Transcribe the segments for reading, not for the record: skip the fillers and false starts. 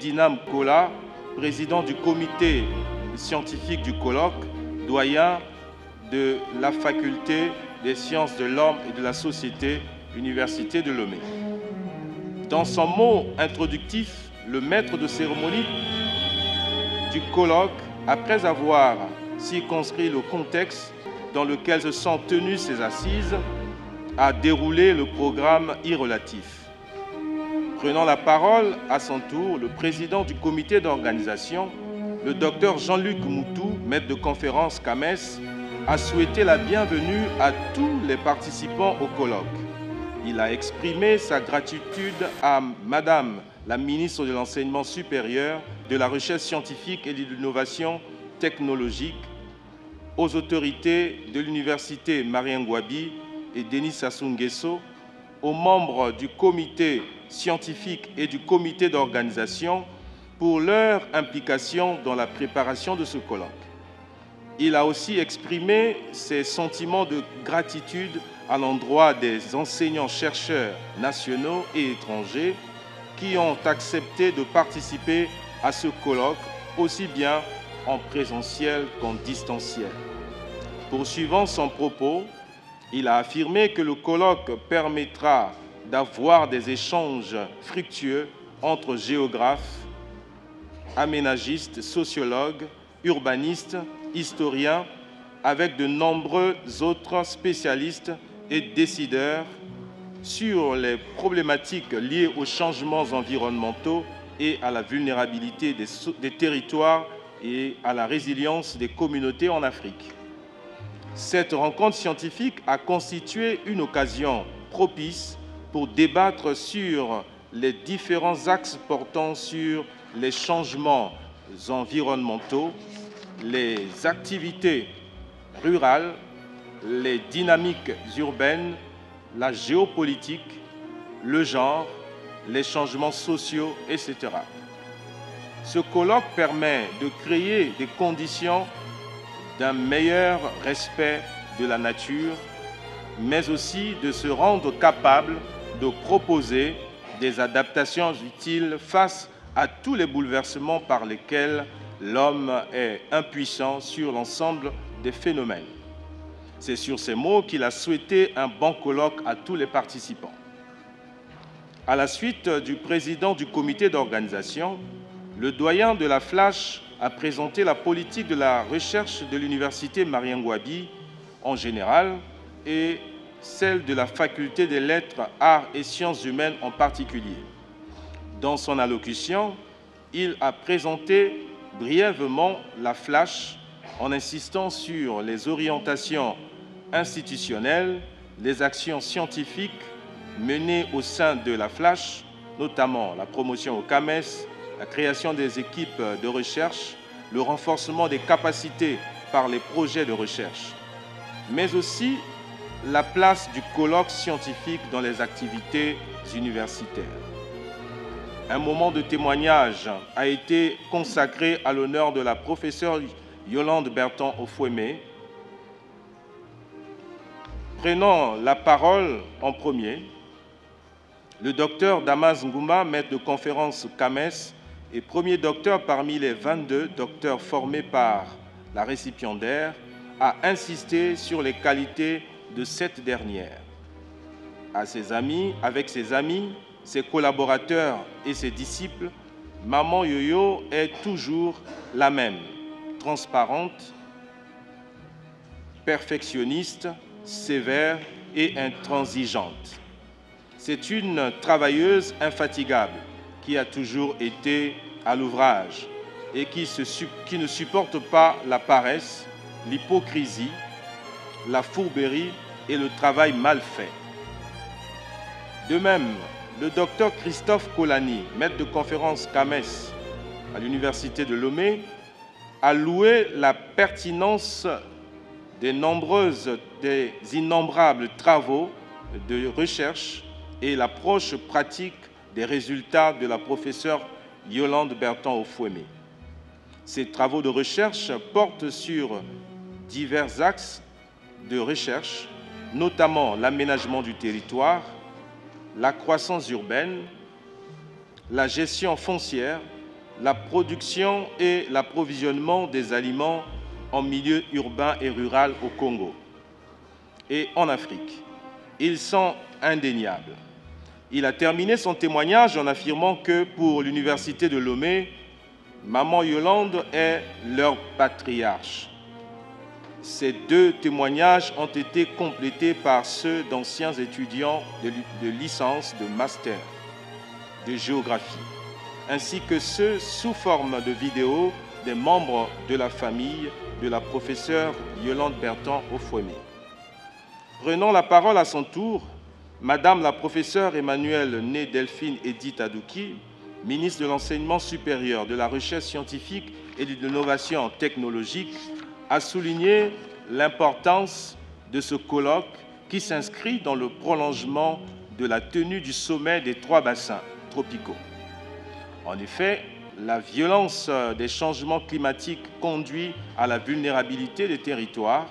Dinam Kola, président du comité scientifique du colloque, doyen de la faculté des sciences de l'homme et de la société, Université de Lomé. Dans son mot introductif, le maître de cérémonie du colloque, après avoir circonscrit le contexte dans lequel se sont tenues ces assises, a déroulé le programme irrelatif. Prenant la parole à son tour, le président du comité d'organisation, le docteur Jean-Luc Moutou, maître de conférence CAMES, a souhaité la bienvenue à tous les participants au colloque. Il a exprimé sa gratitude à Madame la ministre de l'Enseignement supérieur, de la Recherche scientifique et de l'innovation technologique, aux autorités de l'Université Marien Ngouabi et Denis Sassou Nguesso, aux membres du comité scientifique et du comité d'organisation pour leur implication dans la préparation de ce colloque. Il a aussi exprimé ses sentiments de gratitude à l'endroit des enseignants-chercheurs nationaux et étrangers qui ont accepté de participer à ce colloque, aussi bien en présentiel qu'en distanciel. Poursuivant son propos, il a affirmé que le colloque permettra d'avoir des échanges fructueux entre géographes, aménagistes, sociologues, urbanistes, historiens, avec de nombreux autres spécialistes et décideurs sur les problématiques liées aux changements environnementaux et à la vulnérabilité des territoires et à la résilience des communautés en Afrique. Cette rencontre scientifique a constitué une occasion propice pour débattre sur les différents axes portant sur les changements environnementaux, les activités rurales, les dynamiques urbaines, la géopolitique, le genre, les changements sociaux, etc. Ce colloque permet de créer des conditions d'un meilleur respect de la nature, mais aussi de se rendre capable de proposer des adaptations utiles face à tous les bouleversements par lesquels l'homme est impuissant sur l'ensemble des phénomènes. C'est sur ces mots qu'il a souhaité un bon colloque à tous les participants. À la suite du président du comité d'organisation, le doyen de la Flash a présenté la politique de la recherche de l'Université Marien Ngouabi en général et celle de la faculté des lettres, arts et sciences humaines en particulier. Dans son allocution, il a présenté brièvement la Flash en insistant sur les orientations institutionnelles, les actions scientifiques menées au sein de la Flash, notamment la promotion au CAMES, la création des équipes de recherche, le renforcement des capacités par les projets de recherche, mais aussi la place du colloque scientifique dans les activités universitaires. Un moment de témoignage a été consacré à l'honneur de la professeure Yolande Berton-Ofouémé. Prenant la parole en premier, le docteur Damas Ngouma, maître de conférence CAMES et premier docteur parmi les 22 docteurs formés par la récipiendaire, a insisté sur les qualités de cette dernière. Avec ses amis, ses collaborateurs et ses disciples, Maman Yoyo est toujours la même, transparente, perfectionniste, sévère et intransigeante. C'est une travailleuse infatigable qui a toujours été à l'ouvrage et qui ne supporte pas la paresse, l'hypocrisie, la fourberie et le travail mal fait. De même, le docteur Christophe Kolani, maître de conférence CAMES à l'Université de Lomé, a loué la pertinence des innombrables travaux de recherche et l'approche pratique des résultats de la professeure Yolande Berton-Ofouémé. Ces travaux de recherche portent sur divers axes de recherche, notamment l'aménagement du territoire, la croissance urbaine, la gestion foncière, la production et l'approvisionnement des aliments en milieu urbain et rural au Congo et en Afrique. Ils sont indéniables. Il a terminé son témoignage en affirmant que pour l'Université de Lomé, Maman Yolande est leur patriarche. Ces deux témoignages ont été complétés par ceux d'anciens étudiants de licence, de master, de géographie, ainsi que ceux sous forme de vidéos des membres de la famille de la professeure Yolande Berton Ofouémé. Prenant la parole à son tour, Madame la professeure Emmanuelle née Delphine Edith Adouki, ministre de l'Enseignement supérieur, de la Recherche scientifique et de l'innovation technologique, a souligné l'importance de ce colloque qui s'inscrit dans le prolongement de la tenue du sommet des 3 bassins tropicaux. En effet, la violence des changements climatiques conduit à la vulnérabilité des territoires.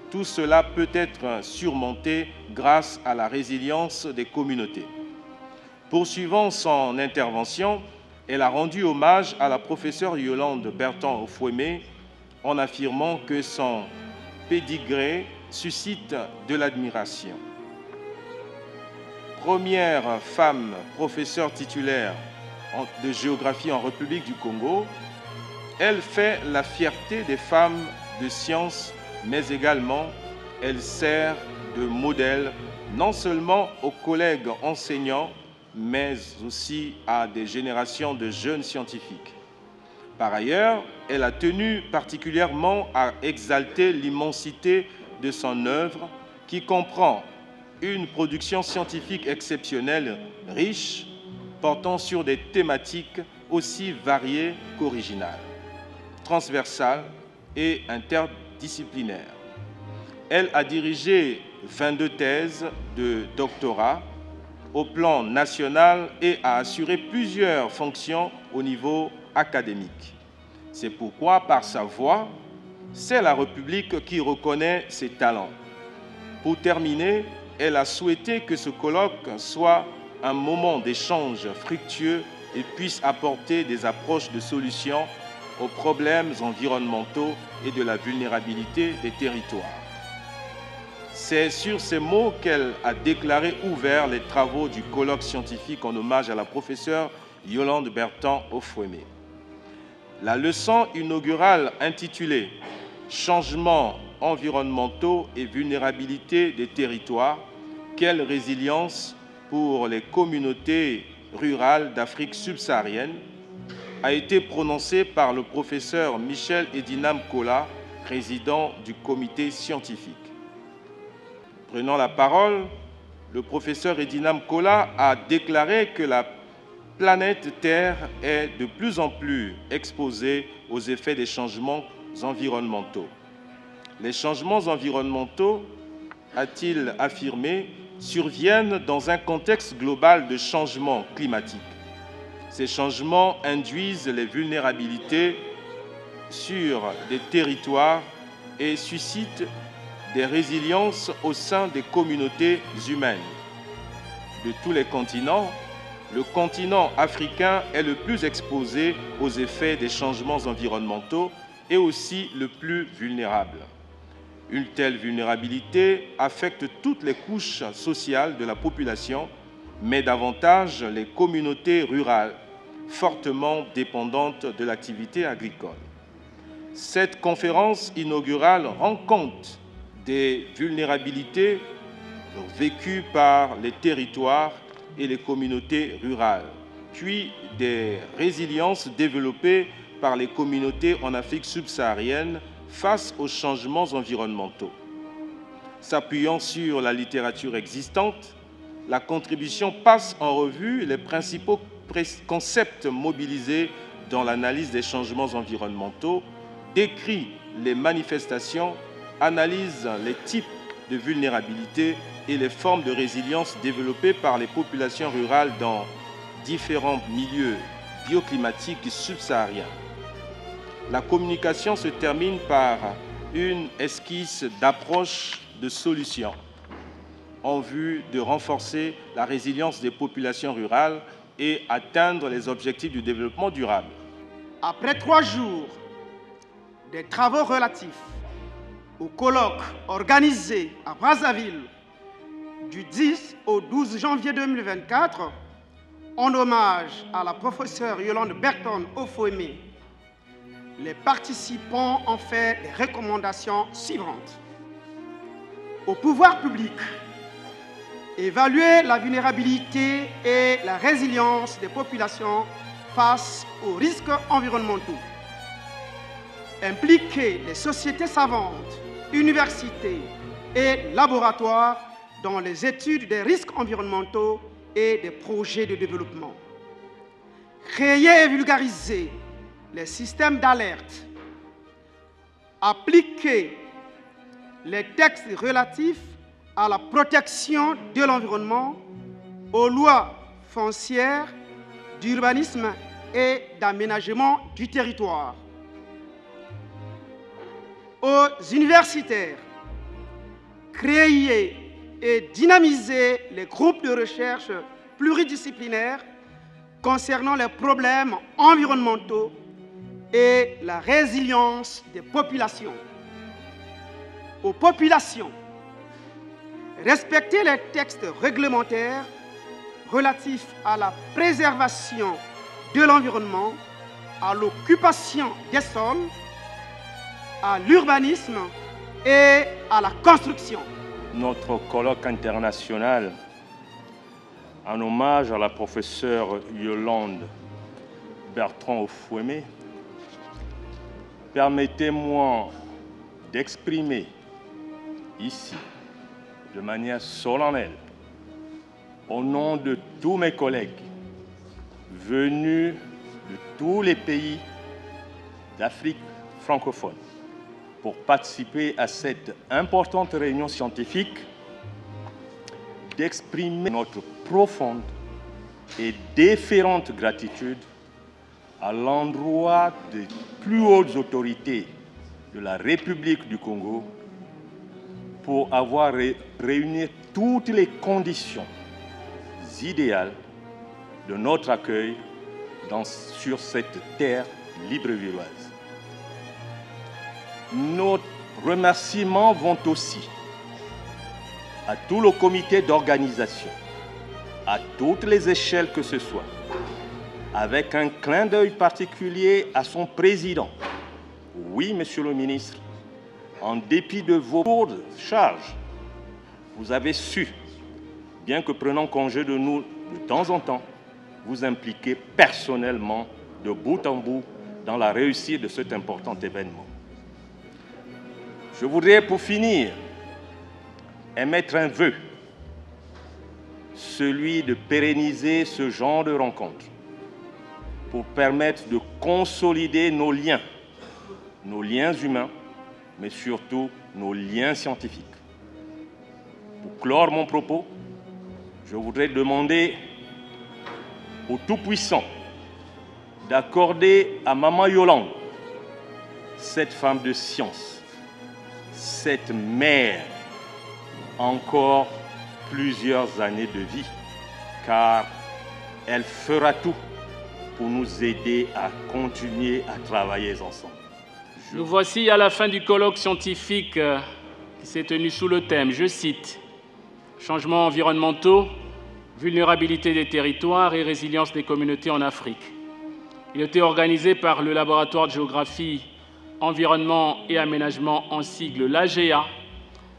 Tout cela peut être surmonté grâce à la résilience des communautés. Poursuivant son intervention, elle a rendu hommage à la professeure Yolande Berton Ofouémé en affirmant que son pédigré suscite de l'admiration. Première femme professeure titulaire de géographie en République du Congo, elle fait la fierté des femmes de sciences, mais également elle sert de modèle non seulement aux collègues enseignants, mais aussi à des générations de jeunes scientifiques. Par ailleurs, elle a tenu particulièrement à exalter l'immensité de son œuvre qui comprend une production scientifique exceptionnelle, riche, portant sur des thématiques aussi variées qu'originales, transversales et interdisciplinaires. Elle a dirigé 22 thèses de doctorat au plan national et a assuré plusieurs fonctions au niveau académique. C'est pourquoi, par sa voix, c'est la République qui reconnaît ses talents. Pour terminer, elle a souhaité que ce colloque soit un moment d'échange fructueux et puisse apporter des approches de solutions aux problèmes environnementaux et de la vulnérabilité des territoires. C'est sur ces mots qu'elle a déclaré ouvert les travaux du colloque scientifique en hommage à la professeure Yolande Berton Ofouémé. La leçon inaugurale intitulée « Changements environnementaux et vulnérabilité des territoires, quelle résilience pour les communautés rurales d'Afrique subsaharienne » a été prononcée par le professeur Michel Edinam Kola, président du comité scientifique. Prenant la parole, le professeur Edinam Kola a déclaré que la planète Terre est de plus en plus exposée aux effets des changements environnementaux. Les changements environnementaux, a-t-il affirmé, surviennent dans un contexte global de changement climatique. Ces changements induisent les vulnérabilités sur des territoires et suscitent des résiliences au sein des communautés humaines. De tous les continents, le continent africain est le plus exposé aux effets des changements environnementaux et aussi le plus vulnérable. Une telle vulnérabilité affecte toutes les couches sociales de la population, mais davantage les communautés rurales, fortement dépendantes de l'activité agricole. Cette conférence inaugurale rend compte des vulnérabilités vécues par les territoires et les communautés rurales, puis des résiliences développées par les communautés en Afrique subsaharienne face aux changements environnementaux. S'appuyant sur la littérature existante, la contribution passe en revue les principaux concepts mobilisés dans l'analyse des changements environnementaux, décrit les manifestations, analyse les types de vulnérabilité et les formes de résilience développées par les populations rurales dans différents milieux bioclimatiques subsahariens. La communication se termine par une esquisse d'approche de solutions en vue de renforcer la résilience des populations rurales et atteindre les objectifs du développement durable. Après 3 jours des travaux relatifs au colloque organisé à Brazzaville du 10 au 12 janvier 2024, en hommage à la professeure Yolande Berton Ofoemé, les participants ont fait les recommandations suivantes. Au pouvoir public, évaluer la vulnérabilité et la résilience des populations face aux risques environnementaux. Impliquer les sociétés savantes, universités et laboratoires dans les études des risques environnementaux et des projets de développement. Créer et vulgariser les systèmes d'alerte. Appliquer les textes relatifs à la protection de l'environnement, aux lois foncières, d'urbanisme et d'aménagement du territoire. Aux universitaires, créer et dynamiser les groupes de recherche pluridisciplinaires concernant les problèmes environnementaux et la résilience des populations. Aux populations, respecter les textes réglementaires relatifs à la préservation de l'environnement, à l'occupation des sols, à l'urbanisme et à la construction. Notre colloque international en hommage à la professeure Yolande Berton Ofoemé, permettez-moi d'exprimer ici, de manière solennelle, au nom de tous mes collègues venus de tous les pays d'Afrique francophone pour participer à cette importante réunion scientifique, d'exprimer notre profonde et déférente gratitude à l'endroit des plus hautes autorités de la République du Congo pour avoir réuni toutes les conditions idéales de notre accueil sur cette terre librevilloise. Nos remerciements vont aussi à tout le comité d'organisation, à toutes les échelles que ce soit, avec un clin d'œil particulier à son président. Oui, monsieur le ministre, en dépit de vos lourdes charges, vous avez su, bien que prenant congé de nous de temps en temps, vous impliquer personnellement de bout en bout dans la réussite de cet important événement. Je voudrais, pour finir, émettre un vœu, celui de pérenniser ce genre de rencontres pour permettre de consolider nos liens humains, mais surtout nos liens scientifiques. Pour clore mon propos, je voudrais demander au Tout-Puissant d'accorder à Maman Yolande, cette femme de science, cette mère, encore plusieurs années de vie, car elle fera tout pour nous aider à continuer à travailler ensemble. Nous voici à la fin du colloque scientifique qui s'est tenu sous le thème, je cite, « Changements environnementaux, vulnérabilité des territoires et résilience des communautés en Afrique ». Il a été organisé par le laboratoire de géographie, environnement et aménagement en sigle l'AGEA,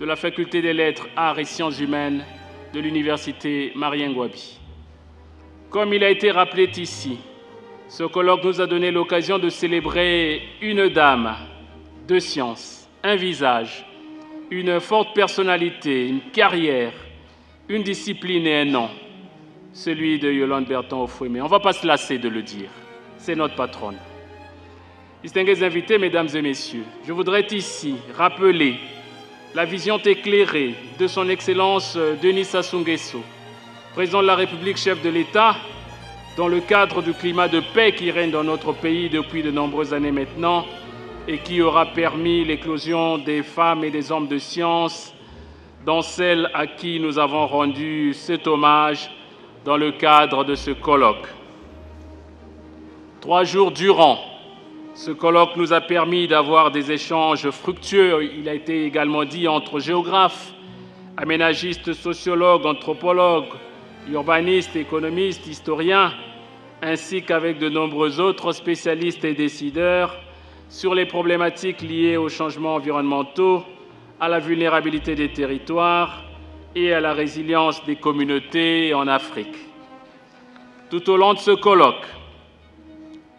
de la Faculté des Lettres, Arts et Sciences Humaines de l'Université Marien-Ngouabi. Comme il a été rappelé ici, ce colloque nous a donné l'occasion de célébrer une dame de science, un visage, une forte personnalité, une carrière, une discipline et un nom, celui de Yolande Berton Ofoemé. On ne va pas se lasser de le dire, c'est notre patronne. Distingués invités, mesdames et messieurs, je voudrais ici rappeler la vision éclairée de son Excellence Denis Sassou Nguesso, président de la République, chef de l'État, dans le cadre du climat de paix qui règne dans notre pays depuis de nombreuses années maintenant et qui aura permis l'éclosion des femmes et des hommes de science, dont celles à qui nous avons rendu cet hommage dans le cadre de ce colloque. 3 jours durant, Ce colloque nous a permis d'avoir des échanges fructueux, il a été également dit, entre géographes, aménagistes, sociologues, anthropologues, urbanistes, économistes, historiens, ainsi qu'avec de nombreux autres spécialistes et décideurs sur les problématiques liées aux changements environnementaux, à la vulnérabilité des territoires et à la résilience des communautés en Afrique. Tout au long de ce colloque,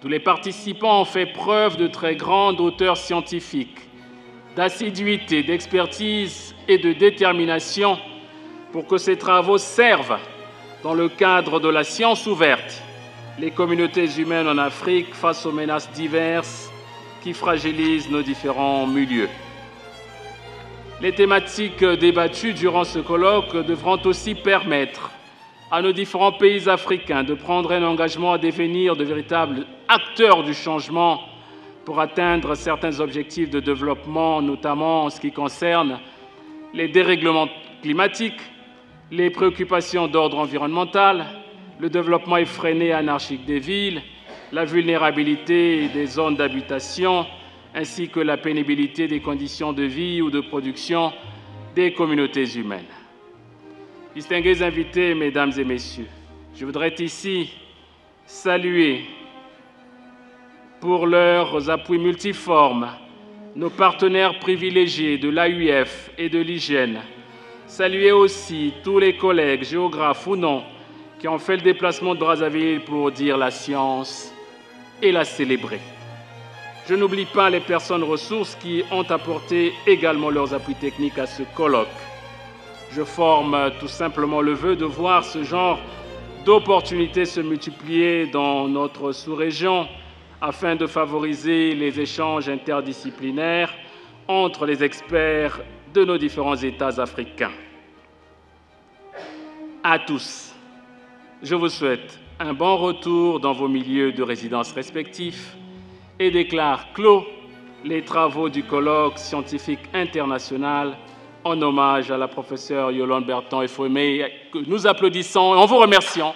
tous les participants ont fait preuve de très grande hauteur scientifique, d'assiduité, d'expertise et de détermination pour que ces travaux servent, dans le cadre de la science ouverte, les communautés humaines en Afrique face aux menaces diverses qui fragilisent nos différents milieux. Les thématiques débattues durant ce colloque devront aussi permettre à nos différents pays africains de prendre un engagement à devenir de véritables acteurs du changement pour atteindre certains objectifs de développement, notamment en ce qui concerne les dérèglements climatiques, les préoccupations d'ordre environnemental, le développement effréné et anarchique des villes, la vulnérabilité des zones d'habitation, ainsi que la pénibilité des conditions de vie ou de production des communautés humaines. Distingués invités, mesdames et messieurs, je voudrais ici saluer pour leurs appuis multiformes nos partenaires privilégiés de l'AUF et de l'hygiène. Saluer aussi tous les collègues, géographes ou non, qui ont fait le déplacement de Brazzaville pour dire la science et la célébrer. Je n'oublie pas les personnes ressources qui ont apporté également leurs appuis techniques à ce colloque. Je forme tout simplement le vœu de voir ce genre d'opportunités se multiplier dans notre sous-région afin de favoriser les échanges interdisciplinaires entre les experts de nos différents États africains. À tous, je vous souhaite un bon retour dans vos milieux de résidence respectifs et déclare clos les travaux du colloque scientifique international en hommage à la professeure Yolande Berton-Efouémé, que nous applaudissons et en vous remerciant.